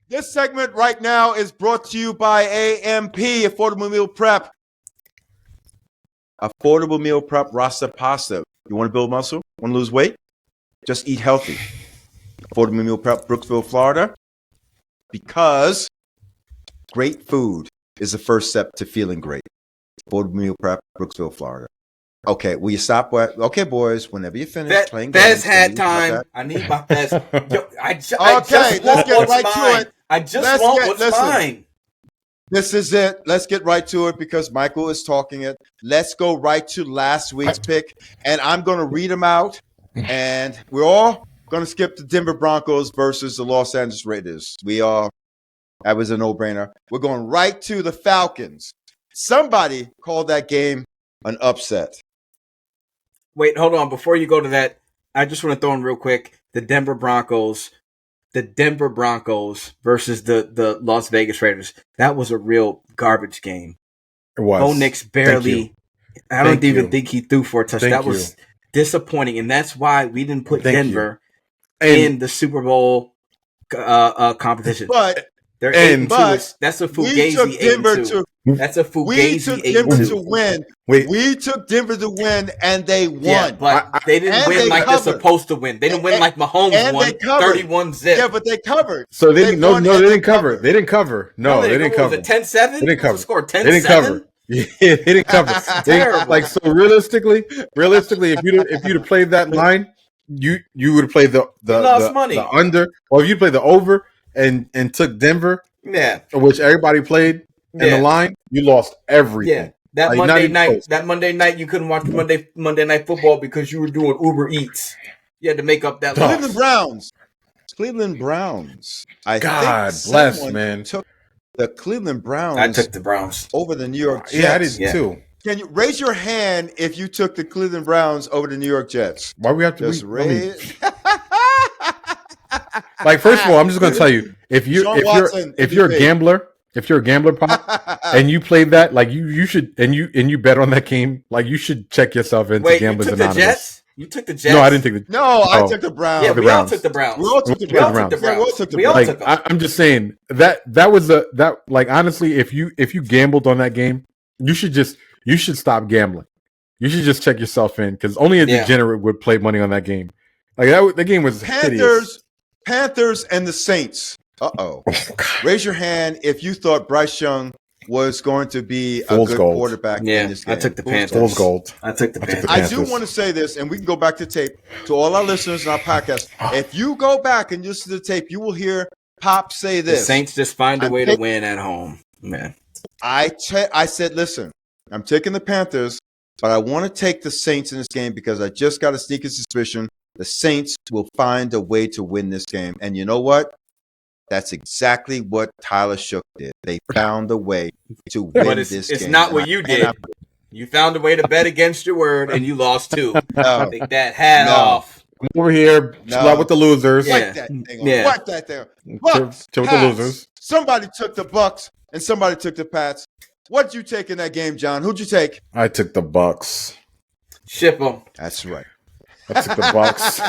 This segment right now is brought to you by AMP, Affordable Meal Prep. Affordable Meal Prep Rasa Pasta. You want to build muscle? Want to lose weight? Just eat healthy. Affordable Meal Prep, Brooksville, Florida. Because great food is the first step to feeling great. Affordable Meal Prep, Brooksville, Florida. Okay, will you stop? Okay, boys, whenever you finish playing Fez games. had time. I need my Fez. Yo, I just let's want get what's right mine. to it. I just want what's mine. This is it. Let's get right to it because Michael is talking it. Let's go right to last week's pick, and I'm going to read them out, and we're all going to skip the Denver Broncos versus the Los Angeles Raiders. That was a no-brainer. We're going right to the Falcons. Somebody called that game an upset. Wait, hold on. Before you go to that, I just want to throw in real quick the Denver Broncos versus the Las Vegas Raiders. That was a real garbage game. It was. Bo Nix barely. I don't even think he threw for a touchdown. That was disappointing, and that's why we didn't put Denver in the Super Bowl competition. But they're 8-2. That's a fugazi 8-2. That's a fugazi. We took Denver to win. We took Denver to win, and they won. Yeah, but they didn't win like they're supposed to win. They didn't win like Mahomes won 31-zip. Yeah, but they covered. So they didn't cover. They didn't cover. No, they didn't cover. Was it 10-7? They didn't cover. Score 10-7? They didn't cover. Yeah, they didn't cover. Like so, realistically, if you'd have played that line, you would have played the under, or if you played the over and took Denver, which everybody played in the line, you lost everything. Yeah, that Monday night, you couldn't watch Monday Night Football because you were doing Uber Eats. You had to make up that loss. Cleveland Browns. God bless, man. Took the Cleveland Browns. I took the Browns over the New York Jets. Yeah, I did too. Can you raise your hand if you took the Cleveland Browns over the New York Jets? Why we have to just raise? Like, first of all, I'm just going to tell you, if you're a gambler, Pop, and you played that, like you should, and you bet on that game, like you should check yourself into Gamblers Anonymous. You took the Jets? No, I didn't take the. No, I took the Browns. Yeah, we all took the Browns. We all took the Browns. I'm just saying that was like honestly, if you gambled on that game, you should stop gambling. You should just check yourself in because only a degenerate would play money on that game. Like that game was hideous. Panthers and the Saints. Raise your hand if you thought Bryce Young was going to be a good quarterback in this game. I took the Panthers. Fool's gold. I took the Panthers. I do want to say this, and we can go back to tape to all our listeners on our podcast. If you go back and listen to the tape, you will hear Pop say this. The Saints just find a way to win at home, man. I said, listen, I'm taking the Panthers, but I want to take the Saints in this game because I just got a sneaky suspicion the Saints will find a way to win this game. And you know what? That's exactly what Tyler Shook did. They found a way to win this game. It's not what you did. You found a way to bet against your word, and you lost too. Take that hat off. I'm over here, chill out with the losers. Wipe that thing off. Wipe that thing off. Chill with the losers. Somebody took the Bucks, and somebody took the Pats. What did you take in that game, John? Who'd you take? I took the Bucks. Ship them. That's right. I took the Bucks.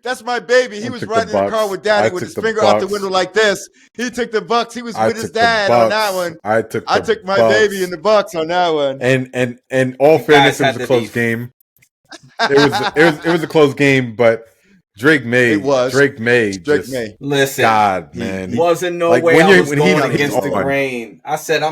That's my baby. He was riding in the car with Daddy with his finger out the window like this. He took the Bucks. He was with his dad on that one. I took my baby in the Bucks on that one. And all fairness, it was a close game. It was a close game, but Drake May. Listen, God, man, wasn't no way I was going against the grain. I said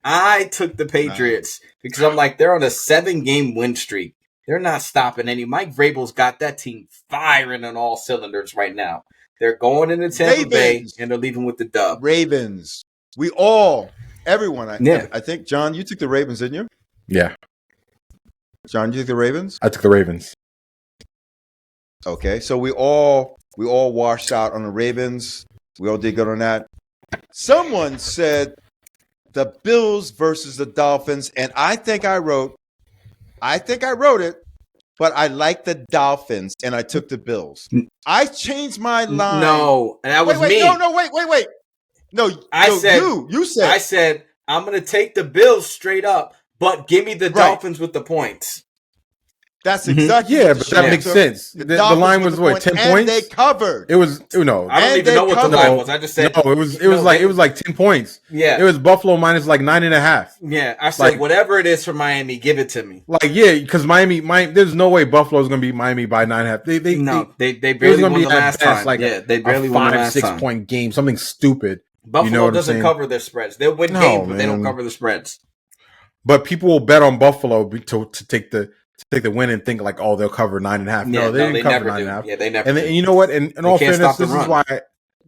I took the Patriots because I'm like, they're on a 7-game win streak. They're not stopping any. Mike Vrabel's got that team firing on all cylinders right now. They're going into Tampa Bay and they're leaving with the dub. Ravens. Everyone. I think, John, you took the Ravens, didn't you? Yeah. John, you took the Ravens? I took the Ravens. Okay, so we all washed out on the Ravens. We all did good on that. Someone said the Bills versus the Dolphins, and I think I wrote it, but I like the Dolphins, and I took the Bills. I changed my line. No, and that was me. No, wait. No, you said. I said, I'm going to take the Bills straight up, but give me the Dolphins with the points. That's exactly but that makes sense. The line was what, 10 points? They covered. It was I don't even know what the line was. I just said it was like 10 points. Yeah, it was Buffalo minus like 9.5. Yeah, I said whatever it is for Miami, give it to me. Because Miami, there's no way Buffalo's going to beat Miami by 9.5. They barely won the last time. They barely won the last 5-6 point game, something stupid. Buffalo doesn't cover their spreads. They'll win games, but they don't cover the spreads. But people will bet on Buffalo to take the win and think like, they'll cover 9.5. No, they didn't cover 9.5. Yeah, they never. And you know what? In all fairness, this is why.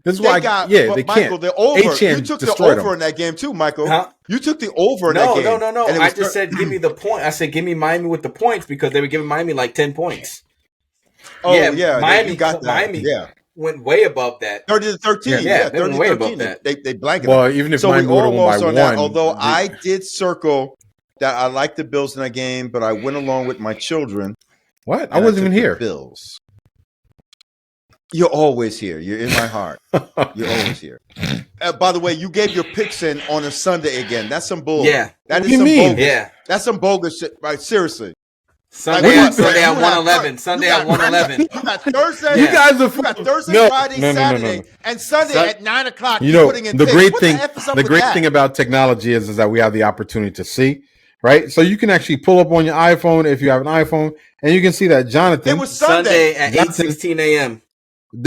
They Michael, can't. The over. You took the over in that game too, Michael. Huh? You took the over in that game. No. I just said give me the point. I said give me Miami with the points because they were giving Miami like 10 points. Oh yeah, Miami got that. Miami went way above that. 30-13. Yeah, 30 way above that. They blanketed. Well, even if Miami would have won by one. That, although I did circle that I like the Bills in that game, but I went along with my children. What? I wasn't even here. Bills. You're always here. You're in my heart. You're always here. By the way, you gave your picks in on a Sunday again. That's some bull. Yeah. That is some bogus. Yeah. That's some bogus shit. Right? Seriously. Sunday at 111. Sunday at 111. You got Thursday. You guys are. You got Thursday, Friday, Saturday, and Sunday at 9 o'clock. You know, the great thing about technology is that we have the opportunity to see. Right, so you can actually pull up on your iPhone if you have an iPhone, and you can see that Jonathan. It was Sunday at 8:16 a.m.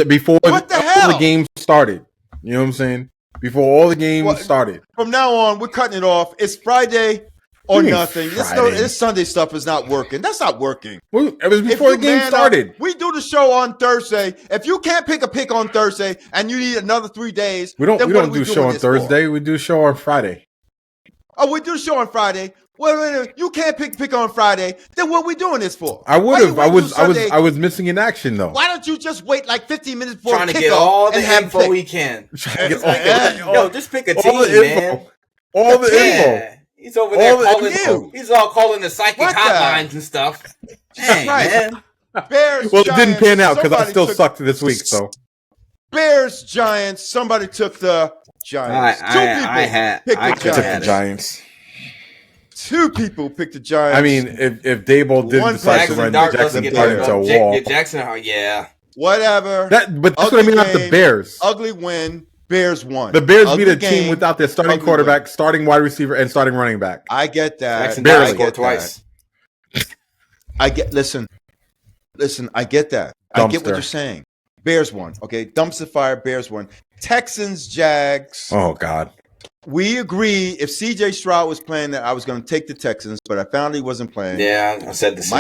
Before all the games started. You know what I'm saying? Before all the games started. From now on, we're cutting it off. It's Friday or nothing. This Sunday stuff is not working. That's not working. Well, it was before the game started. We do the show on Thursday. If you can't pick a pick on Thursday and you need another 3 days, we don't do a show on Thursday. We do a show on Friday. Oh, we do a show on Friday. Well, you can't pick on Friday. Then what are we doing this for? I would have. I was missing in action though. Why don't you just wait like 15 minutes before trying to get all the info we can? Yo, just pick a team, man. All the info. He's over there calling. He's all calling the psychic hotlines and stuff. Dang, man. Bears. Well, it didn't pan out because I still sucked this week. So Bears, Giants. Somebody took the Giants. I took the Giants. Two people picked the Giants. I mean, if Daboll didn't decide to run Jackson into a wall. Jackson, yeah. Whatever. But that's what I mean about the Bears. Ugly win. Bears won. The Bears beat a team without their starting quarterback, starting wide receiver, and starting running back. I get that. Jackson barely scored twice. Listen, I get that. I get what you're saying. Bears won. Okay. Dumpster fire, Bears won. Texans, Jags. Oh, God. We agree. If CJ Stroud was playing, that I was going to take the Texans, but I found he wasn't playing. Yeah, I said the same.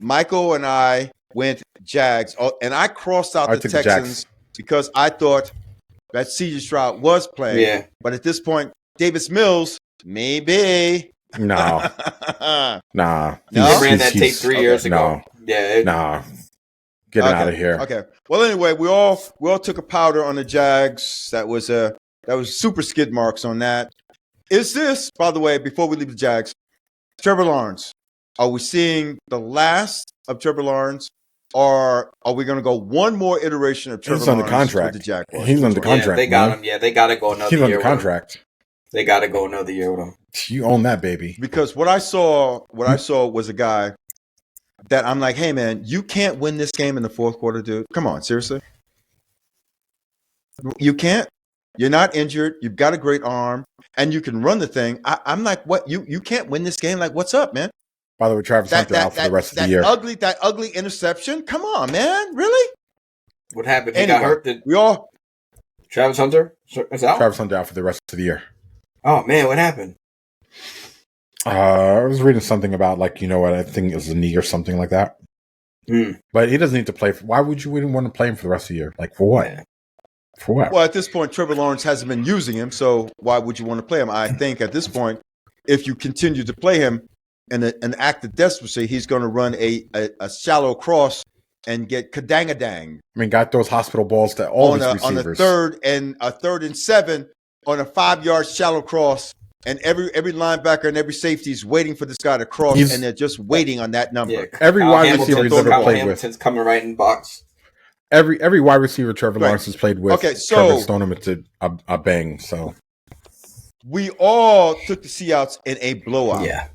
Michael and I went Jags, and I crossed out the Texans because I thought that CJ Stroud was playing. Yeah. But at this point, Davis Mills, maybe. No. No. They ran that tape 3 years ago. Yeah. Get out of here. Okay. Well, anyway, we all took a powder on the Jags. That was super skid marks on that. Is this, by the way, before we leave the Jags, Trevor Lawrence? Are we seeing the last of Trevor Lawrence, or are we going to go one more iteration of Trevor Lawrence contract. with the Jaguars? He's under contract. Yeah, they got him. Yeah, they got to go another year. He's under contract. They got to go another year with him. You own that, baby. Because what I saw was a guy that I'm like, hey man, you can't win this game in the fourth quarter, dude. Come on, seriously. You can't. You're not injured. You've got a great arm, and you can run the thing. I'm like, what? You can't win this game? Like, what's up, man? By the way, Travis Hunter out for the rest of the year. That ugly interception. Come on, man. Really? What happened? He got hurt. Travis Hunter is out. Travis Hunter out for the rest of the year. Oh man, what happened? I was reading something about I think it was a knee or something like that. But he doesn't need to play. Why would you even want to play him for the rest of the year? Like for what? For what? Well, at this point, Trevor Lawrence hasn't been using him, so why would you want to play him? I think at this point, if you continue to play him in an act of desperacy, he's going to run a shallow cross and get kadangadang. I mean, got those hospital balls to all these receivers. On a third and 7 on a 5-yard shallow cross, and every linebacker and every safety is waiting for this guy to cross, and they're just waiting on that number. Yeah, every wide receiver he's ever played Hamilton's coming right in box. Every wide receiver Trevor Lawrence has played with. Okay, so Trevor's thrown him into a bang. So we all took the Seahawks in a blowout. Yeah.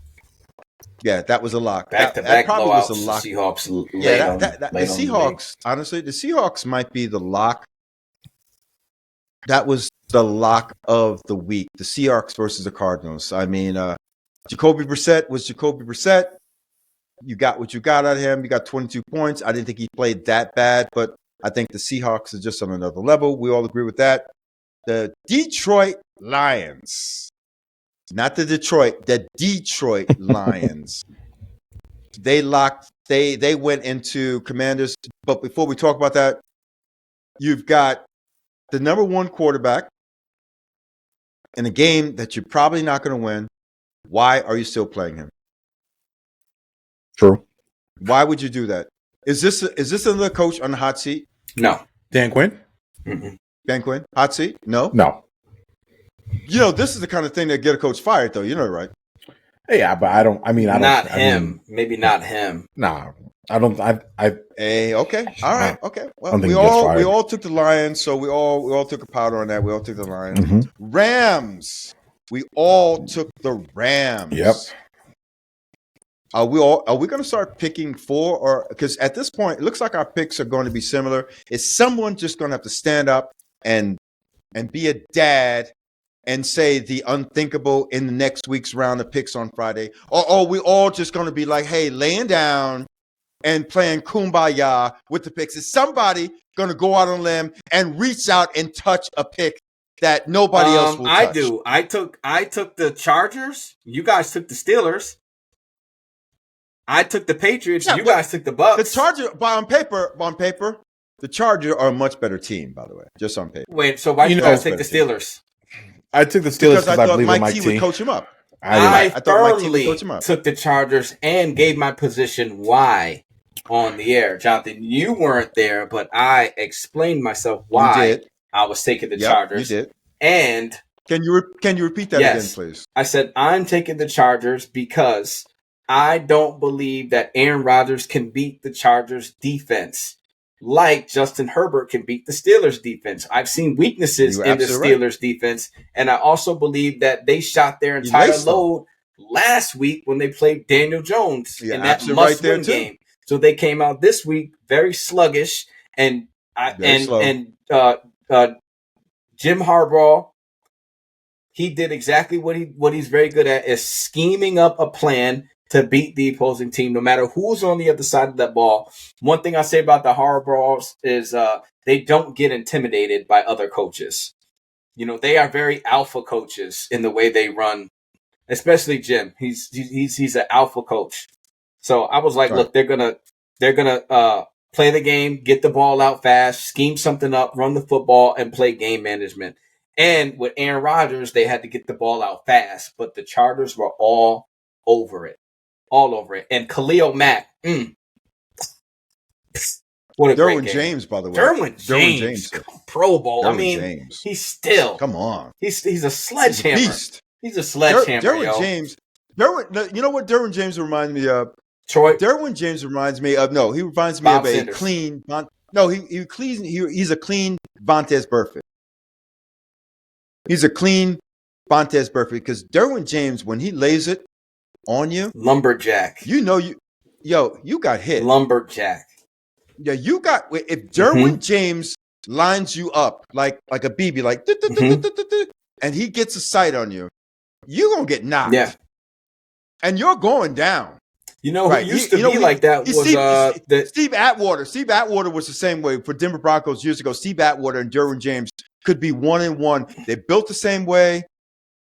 Yeah, that was a lock. Back-to-back probably blowouts. was a lock. The Seahawks. Yeah, the Seahawks. Honestly, the Seahawks might be the lock. That was the lock of the week. The Seahawks versus the Cardinals. I mean, Jacoby Brissett was Jacoby Brissett. You got what you got out of him. You got 22 points. I didn't think he played that bad, but I think the Seahawks are just on another level. We all agree with that. The Detroit Lions. Not the Detroit, the Detroit Lions. They went into Commanders. But before we talk about that, you've got the number one quarterback in a game that you're probably not going to win. Why are you still playing him? True. Why would you do that? Is this another coach on the hot seat? No. Dan Quinn? Mm-mm. Dan Quinn? Hot seat? No? No. You know, this is the kind of thing that get a coach fired, though. You know, right? Yeah, but I don't. Not him. Maybe not him. Nah, I don't. Hey, okay, all right, okay. Well, we all took the Lions, so we all took a powder on that. We all took the Lions. Mm-hmm. Rams. We all took the Rams. Yep. Are we going to start picking four, or because at this point it looks like our picks are going to be similar? Is someone just going to have to stand up and be a dad and say the unthinkable in the next week's round of picks on Friday? Or are we all just going to be like, hey, laying down and playing kumbaya with the picks? Is somebody going to go out on a limb and reach out and touch a pick that nobody else will touch? I do. I took the Chargers. You guys took the Steelers. I took the Patriots. Yeah, you guys took the Bucs. The Chargers, on paper, the Chargers are a much better team, by the way, just on paper. Wait, so why did you guys take the Steelers? I took the Steelers because I thought believe Mike in Mike T T would coach him up. I firmly took the Chargers and gave my position why on the air. Jonathan, you weren't there, but I explained myself why I was taking the Chargers. You did. And can you repeat that again, please? I said I'm taking the Chargers because I don't believe that Aaron Rodgers can beat the Chargers defense like Justin Herbert can beat the Steelers defense. I've seen weaknesses in the Steelers defense, and I also believe that they shot their entire load last week when they played Daniel Jones in that must-win game. So they came out this week very sluggish, and Jim Harbaugh, he did exactly what he's very good at, is scheming up a plan to beat the opposing team, no matter who's on the other side of that ball. One thing I say about the Harbaughs is they don't get intimidated by other coaches. You know, they are very alpha coaches in the way they run, especially Jim. He's an alpha coach. So I was like, look, they're gonna play the game, get the ball out fast, scheme something up, run the football, and play game management. And with Aaron Rodgers, they had to get the ball out fast, but the Chargers were all over it. All over it. And Khalil Mack. What a Derwin James, by the way. Derwin James. Pro Bowl. James. He's still. Come on. He's a sledgehammer. He's a beast. He's a sledgehammer. James. You know what Derwin James reminds me of? Troy. Derwin James reminds me of he reminds me Bob of Sanders. A clean. He's a clean Vontaze Burfict. He's a clean Vontaze Burfict because Derwin James, when he lays it on you, lumberjack. You got hit. Lumberjack. Yeah, if Derwin James lines you up like a BB, like and he gets a sight on you, you're gonna get knocked. Yeah. And you're going down. You know who used to be like that was Steve Atwater. Steve Atwater was the same way for Denver Broncos years ago. Steve Atwater and Derwin James could be 1-1. They built the same way.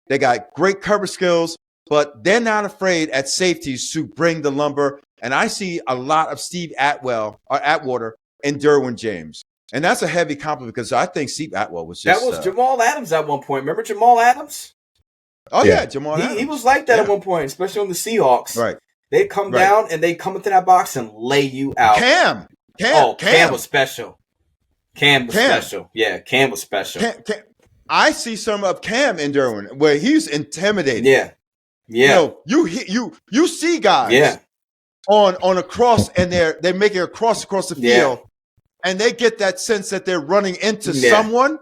They got great cover skills, but they're not afraid at safeties to bring the lumber. And I see a lot of Steve Atwater and Derwin James. And that's a heavy compliment because I think Steve Atwater was just... That was Jamal Adams at one point. Remember Jamal Adams? Oh, yeah, Jamal Adams. He was like that at one point, especially on the Seahawks. Right. They'd come down and they'd come into that box and lay you out. Cam was special. Cam was special. Yeah, Cam was special. I see some of Cam in Derwin where he's intimidating. Yeah. You see guys on a cross and they're making a cross across the field and they get that sense that they're running into someone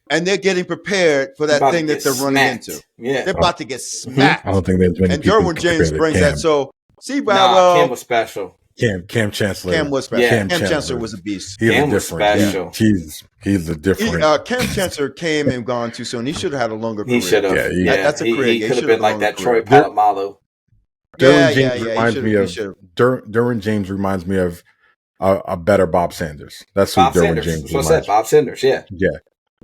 and they're getting prepared for that thing that they're running into. Yeah. They're about to get smacked. I don't think there's many and Derwin James brings that. So See, Cam was special. Cam Chancellor. Cam was special. Yeah. Cam Chancellor was a beast. Cam was special. He's a different. Cam Chancellor came and gone too soon. He should have had a longer career. He should have. Yeah, that's a career. He could have been like that Troy Polamalu. Derwin James reminds me of Derwin James reminds me of a better Bob Sanders. That's who Derwin James reminds me. Bob Sanders, yeah. Yeah.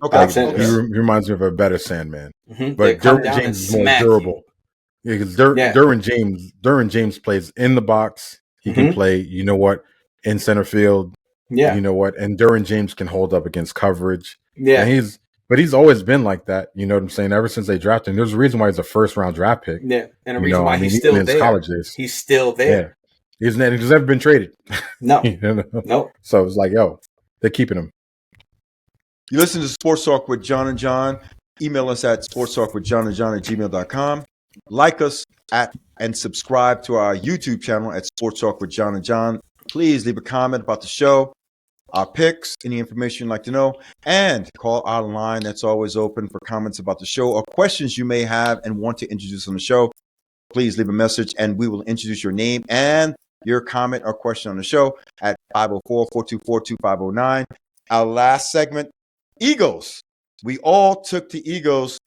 Okay. Bob Sanders. He reminds me of a better Sandman. Mm-hmm. But Derwin James is more durable. Yeah, because Derwin James plays in the box. He can play, in center field. Yeah. And Derwin James can hold up against coverage. Yeah. And he's always been like that. You know what I'm saying? Ever since they drafted him. There's a reason why he's a first round draft pick. Yeah. And a reason why he's still there. College days. He's still there. Yeah. He's never been traded. No. No. So it's like, they're keeping him. You listen to Sports Talk with John and John. Email us at sportstalkwithjohnandjohn@gmail.com. Like us and subscribe to our YouTube channel at Sports Talk with John and John. Please leave a comment about the show, our picks, any information you'd like to know, and call our line that's always open for comments about the show or questions you may have and want to introduce on the show. Please leave a message and we will introduce your name and your comment or question on the show at 504-424-2509. Our last segment, Eagles. We all took the Eagles.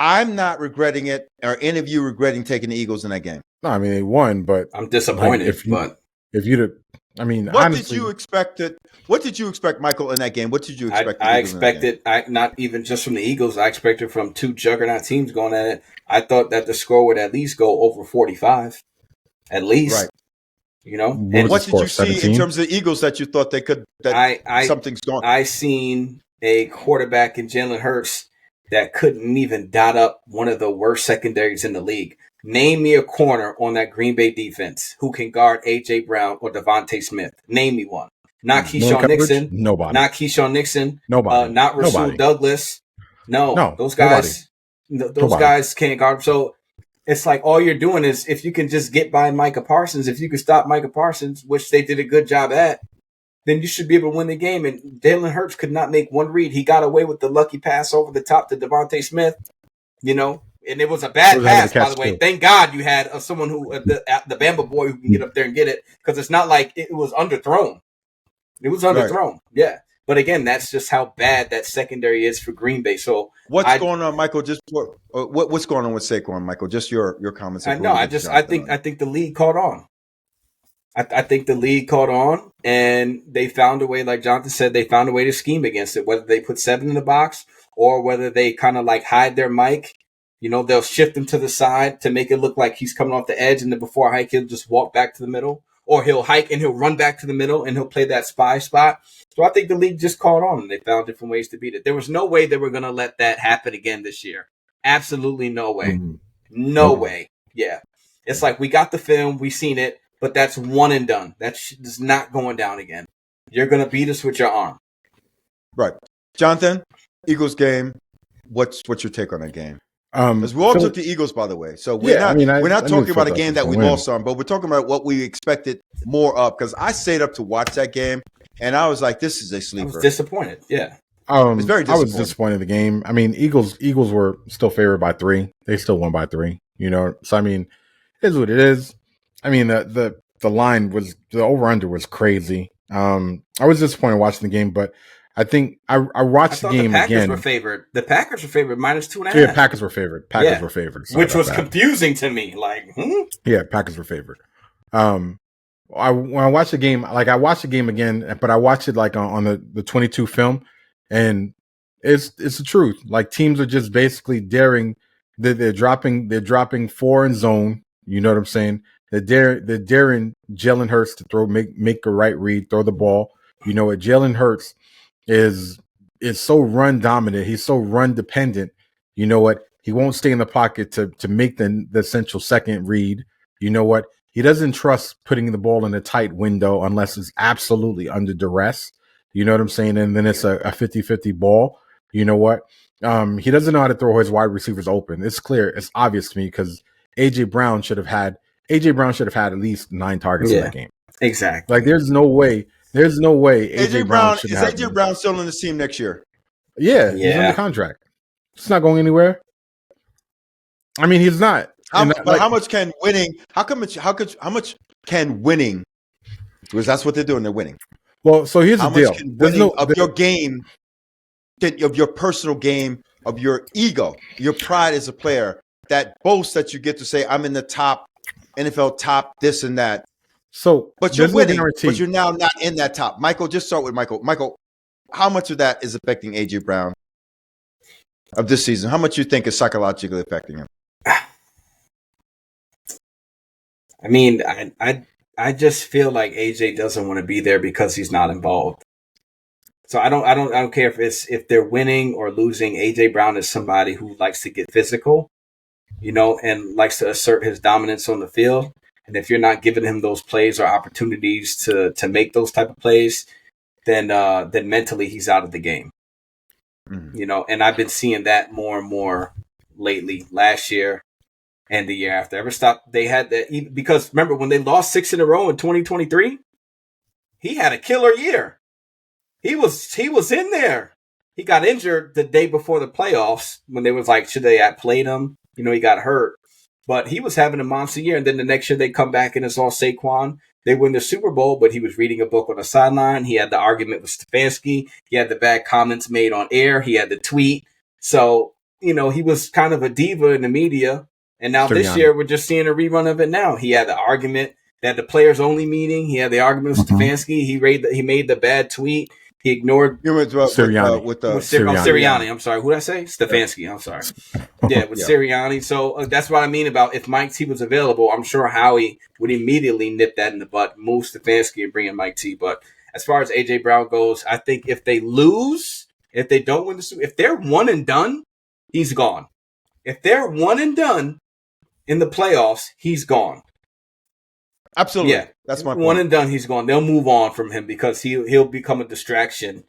I'm not regretting it, or any of you regretting taking the Eagles in that game. No, I mean, they won, but I'm disappointed. What did you expect, Michael, in that game? What did you expect? I expected, not even just from the Eagles, I expected from two juggernaut teams going at it. I thought that the score would at least go over 45. At least. Right. And what did you see 17? In terms of the Eagles that you thought they could, something's going? I seen a quarterback in Jalen Hurts that couldn't even dot up one of the worst secondaries in the league. Name me a corner on that Green Bay defense who can guard A.J. Brown or Devontae Smith. Name me one. Not Keyshawn Nixon. Nobody. Not Keyshawn Nixon. Nobody. Not Rasul Douglas. No, those guys. Those guys can't guard. So it's like all you're doing is if you can just get by Micah Parsons, if you can stop Micah Parsons, which they did a good job at, then you should be able to win the game. And Jalen Hurts could not make one read. He got away with the lucky pass over the top to Devontae Smith, and it was a bad pass, by the way. Thank God you had someone who, the Bama boy who can get up there and get it, because it's not like it was underthrown. It was underthrown, right. Yeah. But again, that's just how bad that secondary is for Green Bay. So what's going on, Michael? Just what's going on with Saquon, Michael? Just your comments. I think the league caught on. I think the league caught on, and they found a way, like Jonathan said, they found a way to scheme against it, whether they put 7 in the box or whether they kind of like hide their mic. They'll shift him to the side to make it look like he's coming off the edge, and then before hike, he'll just walk back to the middle, or he'll hike and he'll run back to the middle and he'll play that spy spot. So I think the league just caught on, and they found different ways to beat it. There was no way they were going to let that happen again this year. Absolutely no way. Mm-hmm. No way. Yeah. It's like we got the film, we seen it, but that's one and done. That's not going down again. You're going to beat us with your arm. Right. Jonathan, Eagles game. What's your take on that game? Because we all took the Eagles, by the way. So we're not talking about a game that we lost on, but we're talking about what we expected more of. Because I stayed up to watch that game, and I was like, "This is a sleeper." I was disappointed. Yeah, it's very disappointing. I was disappointed in the game. I mean, Eagles were still favored by 3. They still won by 3. So I mean, it is what it is. I mean, the line was, the over under was crazy. I was disappointed watching the game, but I think I watched the game again. The Packers were favored minus 2.5. Yeah, Packers were favored. Were favored. Which was confusing to me. Yeah, Packers were favored. When I watched the game, I watched the game again, but I watched it on the 22 film, and it's the truth. Like, teams are just basically daring. They're dropping 4 in zone. You know what I'm saying? They're daring Jalen Hurts to make a right read, throw the ball. You know what? Jalen Hurts is so run dominant. He's so run dependent. You know what? He won't stay in the pocket to make the essential second read. You know what? He doesn't trust putting the ball in a tight window unless it's absolutely under duress. You know what I'm saying? And then it's a 50-50 ball. You know what? He doesn't know how to throw his wide receivers open. It's clear. It's obvious to me because A.J. Brown should have had at least 9 targets in that game. Exactly. Like, there's no way A.J. Brown should have. Is A.J. Brown still on the team next year? Yeah, he's under contract. It's not going anywhere. I mean, he's not. How much can winning? How much can winning? Because that's what they're doing. They're winning. Well, so here's the deal. How much can winning of your game, of your personal game, of your ego, your pride as a player, that boast that you get to say, I'm in the top NFL top, this and that. So, but you're winning, but you're now not in that top. Michael, just start with Michael. Michael, how much of that is affecting AJ Brown of this season? How much you think is psychologically affecting him? I mean, I just feel like AJ doesn't want to be there because he's not involved. So I don't care if they're winning or losing. AJ Brown is somebody who likes to get physical, and likes to assert his dominance on the field. And if you're not giving him those plays or opportunities to make those type of plays, then mentally he's out of the game. Mm-hmm. And I've been seeing that more and more lately. Last year and the year after. They had that, because remember when they lost 6 in a row in 2023, he had a killer year. He was in there. He got injured the day before the playoffs when they was like, should they have played him? He got hurt. But he was having a monster year, and then the next year they come back and it's all Saquon. They win the Super Bowl, but he was reading a book on the sideline. He had the argument with Stefanski. He had the bad comments made on air. He had the tweet. So, he was kind of a diva in the media. And now this year we're just seeing a rerun of it now. He had the argument that the players-only meeting. He had the argument with Stefanski. He made the bad tweet. He ignored Sirianni. Sirianni. I'm sorry. Who did I say? Stefanski. I'm sorry. Yeah, with Sirianni. So that's what I mean about if Mike T was available, I'm sure Howie would immediately nip that in the butt, move Stefanski and bring in Mike T. But as far as AJ Brown goes, I think if they lose, if they don't win the Super, if they're one and done, he's gone. If they're one and done in the playoffs, he's gone. Absolutely. Yeah. That's my point. One and done, he's gone. They'll move on from him because he'll become a distraction.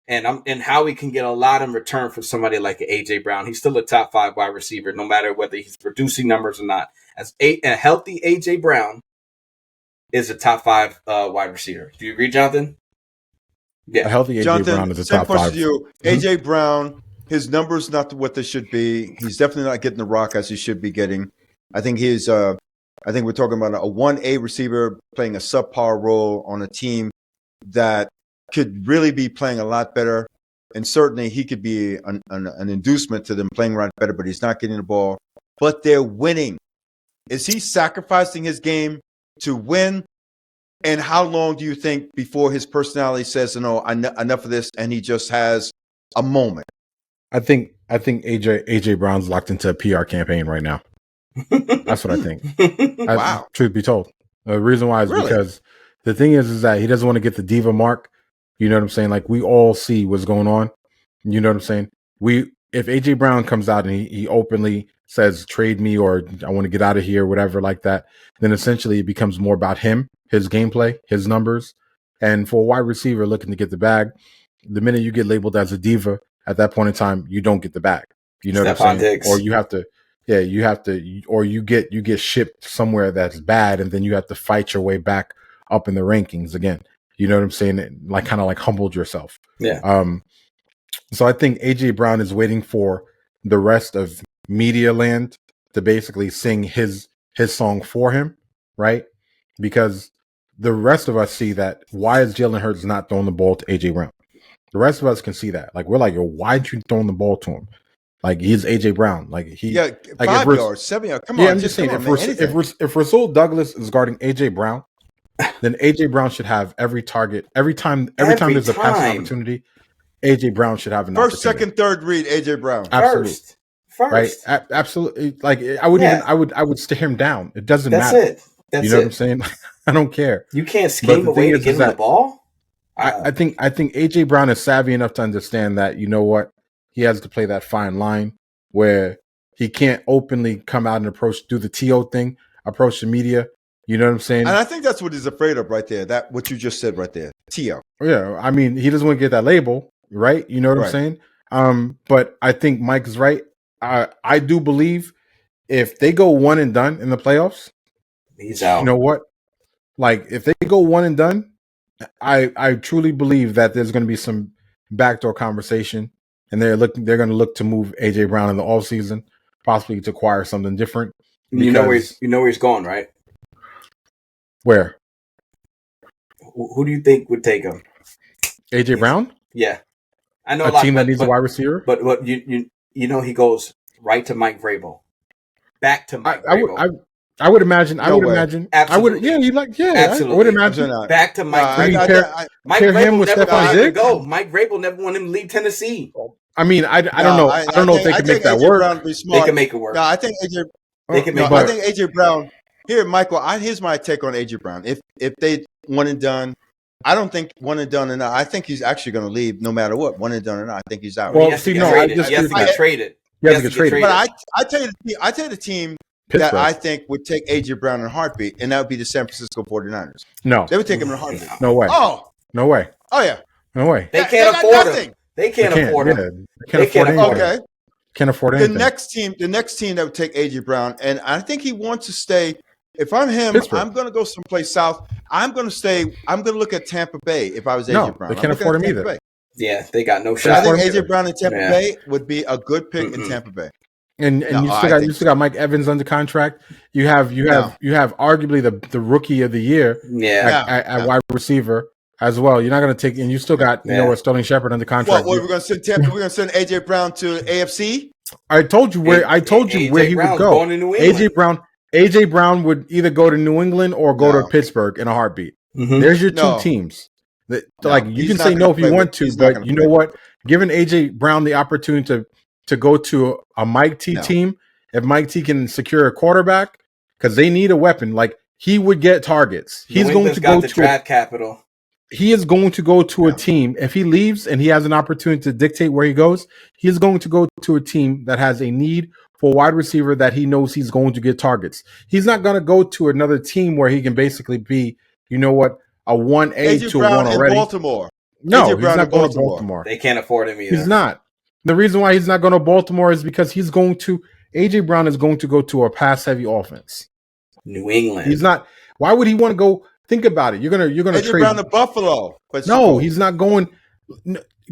And Howie can get a lot in return for somebody like AJ Brown. He's still a top 5 wide receiver, no matter whether he's producing numbers or not. As a healthy AJ Brown is a top 5 wide receiver. Do you agree, Jonathan? Yeah. A healthy AJ Brown is a top 5. To you. AJ Brown, his numbers not what they should be. He's definitely not getting the rock as he should be getting. I think he's I think we're talking about a 1A receiver playing a subpar role on a team that could really be playing a lot better. And certainly he could be an inducement to them playing right better, but he's not getting the ball. But they're winning. Is he sacrificing his game to win? And how long do you think before his personality says, no, enough of this, and he just has a moment? I think AJ Brown's locked into a PR campaign right now. That's what I think. Wow. Truth be told. The reason why is because the thing is that he doesn't want to get the diva mark. You know what I'm saying? Like, we all see what's going on. You know what I'm saying? If AJ Brown comes out and he openly says, trade me, or I want to get out of here, whatever like that, then essentially it becomes more about him, his gameplay, his numbers. And for a wide receiver looking to get the bag, the minute you get labeled as a diva, at that point in time, you don't get the bag. You know what I'm saying? Or you have to, or you get shipped somewhere that's bad, and then you have to fight your way back up in the rankings again. You know what I'm saying? Like, kind of like humbled yourself. Yeah. So I think AJ Brown is waiting for the rest of media land to basically sing his song for him, right? Because the rest of us see that. Why is Jalen Hurts not throwing the ball to AJ Brown? The rest of us can see that. Like, we're like, yo, why aren't you throwing the ball to him? Like, he's AJ Brown. Like, 5 yards, 7 yards. Come on. I'm just saying, if Rasul Douglas is guarding AJ Brown, then AJ Brown should have every target every time there's a passing opportunity. AJ Brown should have an first, second, third read. AJ Brown absolutely first. Right, absolutely. Like, I would stare him down. It doesn't matter. That's you know what I'm saying? I don't care. You can't scheme away to give him the ball. I think AJ Brown is savvy enough to understand that, you know what, he has to play that fine line where he can't openly come out and do the TO thing, approach the media. You know what I'm saying? And I think that's what he's afraid of right there. That what you just said right there, TO. Yeah, I mean, he doesn't want to get that label, right? You know what I'm saying? But I think Mike is right. I do believe if they go one and done in the playoffs, he's out. You know what? Like, if they go one and done, I truly believe that there's going to be some backdoor conversation, and they're going to look to move AJ Brown in the offseason, possibly to acquire something different. You know where he's going, right? Where? Who do you think would take him? AJ Brown? Yeah, I know a team that needs a wide receiver. But what you know, he goes right to Mike Vrabel, back to Mike Vrabel. I would imagine. Absolutely. I would imagine back to Mike Vrabel. Mike Vrabel never wanted him to go. Mike Vrabel never wanted him to leave Tennessee. I mean, I don't know. I don't know if they can make that work. They can make it work. No, I think AJ. They can make it work. I think AJ Brown. Here, Michael. Here's my take on AJ Brown. If they one and done, I don't think one and done enough. I think he's actually going to leave no matter what. One and done or not, I think he's out. Well, he has to get traded. He has to get traded. But I tell you the team Pittsburgh. That I think would take AJ Brown in a heartbeat, and that would be the San Francisco 49ers. No. They would take him in a heartbeat. No way. Oh. No way. Oh, yeah. No way. They can't afford him. They can't afford him. They can't afford Okay. Can't afford anything. The next team that would take AJ Brown, and I think he wants to stay. If I'm him, Pittsburgh. I'm going to go someplace south. I'm going to stay. I'm going to look at Tampa Bay if I was AJ Brown. They can't afford him either. Bay. Yeah, they got no shot. I think AJ Brown in Tampa Bay would be a good pick in Tampa Bay. And you still got Mike Evans under contract. You have arguably the rookie of the year at wide receiver as well. You're not going to take, and you still got Sterling Shepard under contract. What we're going to send Tampa? We're going to send AJ Brown to AFC. I told you where he would go. AJ Brown would either go to New England or go to Pittsburgh in a heartbeat. Mm-hmm. There's your two teams. You can say no if you want to, but you know what? Giving AJ Brown the opportunity to go to a Mike T team, if Mike T can secure a quarterback, because they need a weapon, like he would get targets. He's going to go to draft capital. He is going to go to a team. If he leaves and he has an opportunity to dictate where he goes, he is going to go to a team that has a need for a wide receiver that he knows he's going to get targets. He's not going to go to another team where he can basically be, a 1A to Brown 1 already. In Baltimore. No, he's not going to Baltimore. They can't afford him either. He's not. The reason why he's not going to Baltimore is because AJ Brown is going to go to a pass-heavy offense. New England. He's not. Why would he want to go? Think about it. You're gonna AJ trade Brown to Buffalo. But no, he's not going.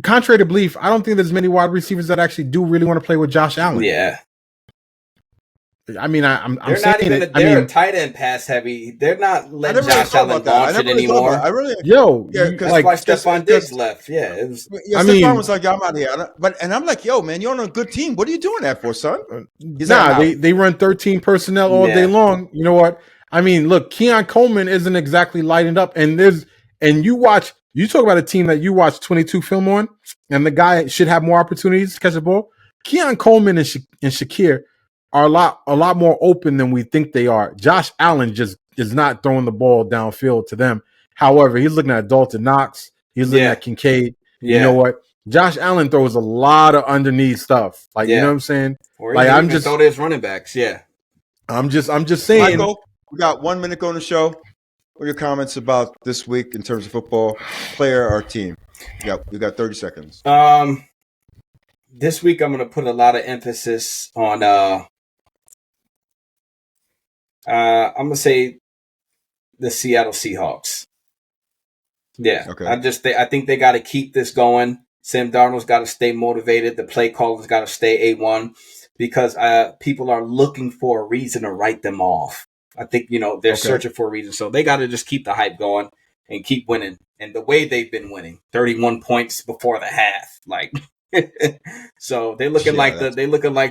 Contrary to belief, I don't think there's many wide receivers that actually do really want to play with Josh Allen. Yeah. I mean, I'm they're saying not even. it. They're a tight end pass heavy. They're not letting Josh Allen launch it anymore. That's why Stephon Diggs left. Yeah, it was. Stephon was like, "I'm out here," and I'm like, "Yo, man, you're on a good team. What are you doing that for, son?" They run 13 personnel all day long. You know what? I mean, look, Keon Coleman isn't exactly lighting up, and you talk about a team that you watch 22 film on, and the guy should have more opportunities to catch the ball. Keon Coleman and Shakir are a lot more open than we think they are. Josh Allen just is not throwing the ball downfield to them. However, he's looking at Dalton Knox. He's looking at Kincaid. Yeah. You know what? Josh Allen throws a lot of underneath stuff. You know what I'm saying? Or I'm just throw his running backs. Yeah. I'm just saying. Michael, we got 1 minute going to the show. What are your comments about this week in terms of football, player or team? We got 30 seconds. This week I'm going to put a lot of emphasis on I'm gonna say the Seattle Seahawks. Yeah, okay. I think they got to keep this going. Sam Darnold's got to stay motivated. The play caller's got to stay A1 because people are looking for a reason to write them off. I think they're searching for a reason, so they got to just keep the hype going and keep winning. And the way they've been winning, 31 points before the half, so they're looking like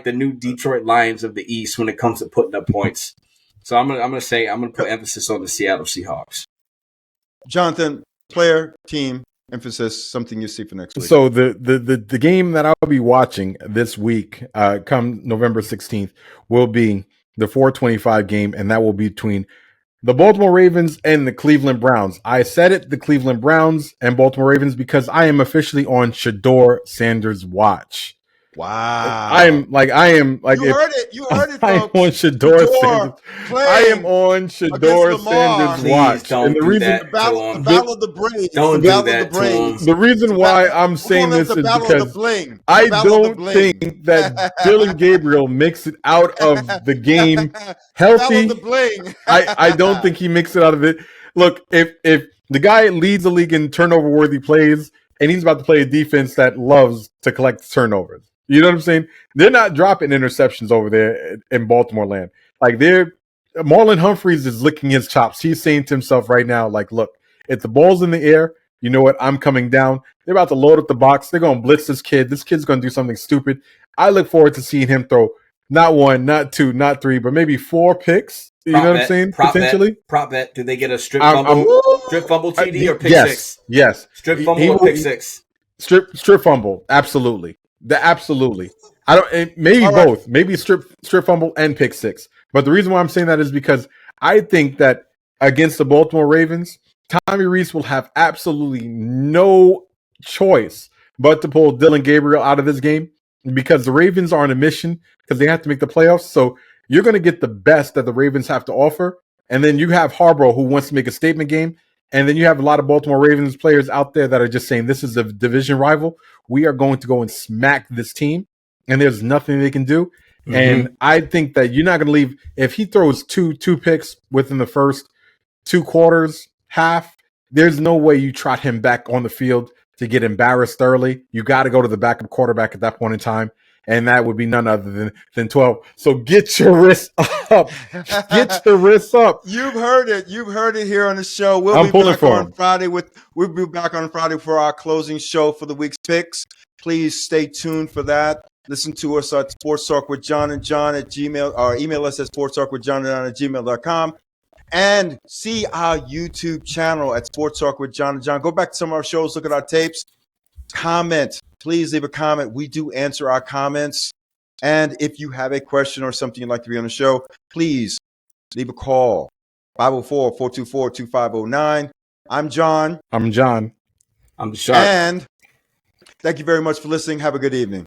the new Detroit Lions of the East when it comes to putting up points. So I'm gonna put emphasis on the Seattle Seahawks. Jonathan, player, team, emphasis, something you see for next week. So the game that I'll be watching this week, come November 16th, will be the 4:25 game, and that will be between the Baltimore Ravens and the Cleveland Browns. I said it, the Cleveland Browns and Baltimore Ravens, because I am officially on Shedeur Sanders' watch. Wow. I am like You heard it, folks. I am on Shedeur Sanders. I am on Shedeur Sanders' watch. And the reason the battle of the brains. Don't do that. The reason why I'm saying this is because I don't think that Dylan Gabriel makes it out of the game healthy. I don't think he makes it out of it. Look, if the guy leads the league in turnover worthy plays, and he's about to play a defense that loves to collect turnovers. You know what I'm saying? They're not dropping interceptions over there in Baltimore land. Like Marlon Humphreys is licking his chops. He's saying to himself right now, like, look, if the ball's in the air, you know what? I'm coming down. They're about to load up the box. They're going to blitz this kid. This kid's going to do something stupid. I look forward to seeing him throw not 1, not 2, not 3, but maybe 4 picks. You know what I'm saying? Potentially. Prop bet. Do they get a strip fumble? Strip fumble TD or pick six? Yes. Strip fumble or pick six? Strip fumble. Absolutely. Absolutely. Maybe both. Right. Maybe strip fumble and pick six. But the reason why I'm saying that is because I think that against the Baltimore Ravens, Tommy Rees will have absolutely no choice but to pull Dylan Gabriel out of this game because the Ravens are on a mission because they have to make the playoffs. So you're going to get the best that the Ravens have to offer. And then you have Harbaugh who wants to make a statement game. And then you have a lot of Baltimore Ravens players out there that are just saying this is a division rival. We are going to go and smack this team. And there's nothing they can do. Mm-hmm. And I think that you're not going to leave. If he throws two picks within the first 2 quarters, half, there's no way you trot him back on the field to get embarrassed early. You got to go to the backup quarterback at that point in time. And that would be none other than 12. So get your wrists up. Get your wrists up. You've heard it. You've heard it here on the show. We'll be back on Friday for our closing show for the week's picks. Please stay tuned for that. Listen to us at Sports Talk with John and John at Gmail, or email us at sportstalkwithjohn@gmail.com. And see our YouTube channel at Sports Talk with John and John. Go back to some of our shows, look at our tapes. Comment. Please leave a comment. We do answer our comments. And if you have a question or something you'd like to be on the show, please leave a call. 504-424-2509. I'm John. I'm John. I'm Sharp. And thank you very much for listening. Have a good evening.